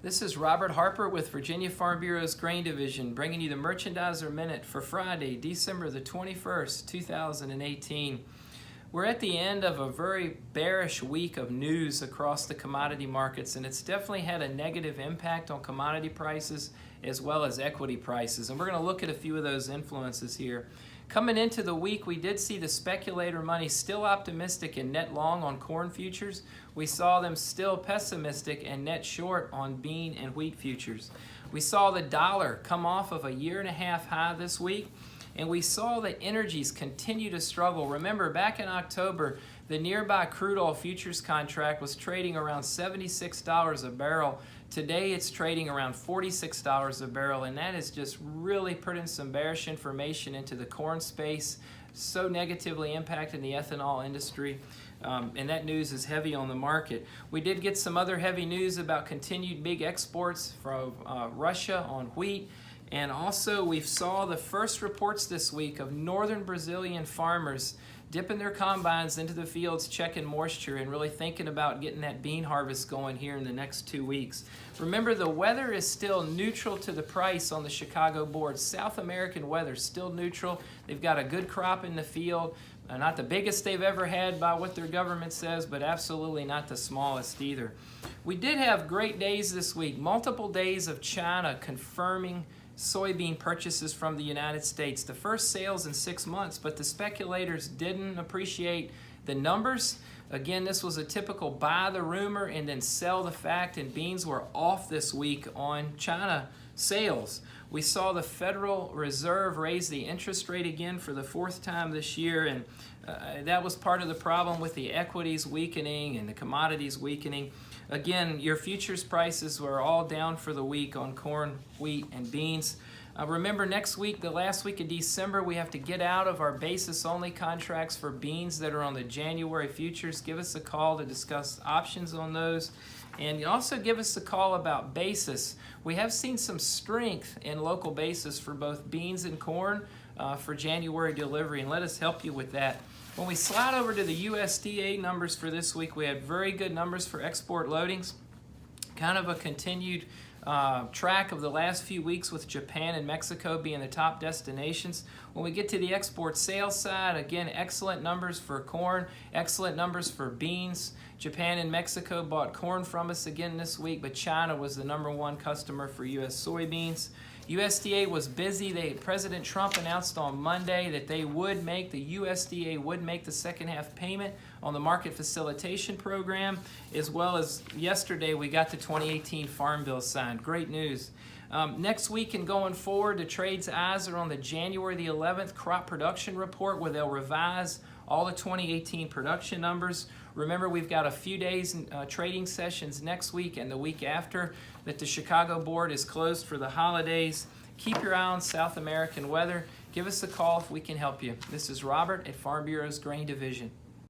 This is Robert Harper with Virginia Farm Bureau's Grain Division, bringing you the Merchandiser Minute for Friday, December the 21st, 2018. We're at the end of a very bearish week of news across the commodity markets, and it's definitely had a negative impact on commodity prices as well as equity prices. And we're going to look at a few of those influences here. Coming into the week, we did see the speculator money still optimistic and net long on corn futures. We saw them still pessimistic and net short on bean and wheat futures. We saw the dollar come off of a year-and-a-half high this week, and we saw the energies continue to struggle. Remember, back in October, the nearby crude oil futures contract was trading around $76 a barrel. Today it's trading around $46 a barrel, and that is just really putting some bearish information into the corn space, so negatively impacting the ethanol industry, and that news is heavy on the market. We did get some other heavy news about continued big exports from Russia on wheat. And also we saw the first reports this week of northern Brazilian farmers dipping their combines into the fields, checking moisture, and really thinking about getting that bean harvest going here in the next 2 weeks. Remember, the weather is still neutral to the price on the Chicago board. South American weather still neutral. They've got a good crop in the field. Not the biggest they've ever had by what their government says, but absolutely not the smallest either. We did have great days this week, multiple days of China confirming soybean purchases from the United States. The first sales in 6 months, but the speculators didn't appreciate the numbers. Again, this was a typical buy the rumor and then sell the fact, and beans were off this week on China sales. We saw the Federal Reserve raise the interest rate again for the 4th time this year, and that was part of the problem with the equities weakening and the commodities weakening. Again, your futures prices were all down for the week on corn, wheat, and beans. Remember, next week, the last week of December, we have to get out of our basis-only contracts for beans that are on the January futures. Give us a call to discuss options on those. And also give us a call about basis. We have seen some strength in local basis for both beans and corn for January delivery, and let us help you with that. When we slide over to the USDA numbers for this week, we had very good numbers for export loadings. Kind of a continued track of the last few weeks with Japan and Mexico being the top destinations. When we get to the export sales side, again, excellent numbers for corn, excellent numbers for beans. Japan and Mexico bought corn from us again this week, but China was the #1 customer for U.S. soybeans. USDA was busy. President Trump announced on Monday that the USDA would make the second half payment on the market facilitation program, as well as yesterday we got the 2018 Farm Bill signed. Great news. Next week and going forward, the trade's eyes are on the January the 11th crop production report, where they'll revise all the 2018 production numbers. Remember, we've got a few days trading sessions next week and the week after that the Chicago board is closed for the holidays. Keep your eye on South American weather. Give us a call if we can help you. This is Robert at Farm Bureau's Grain Division.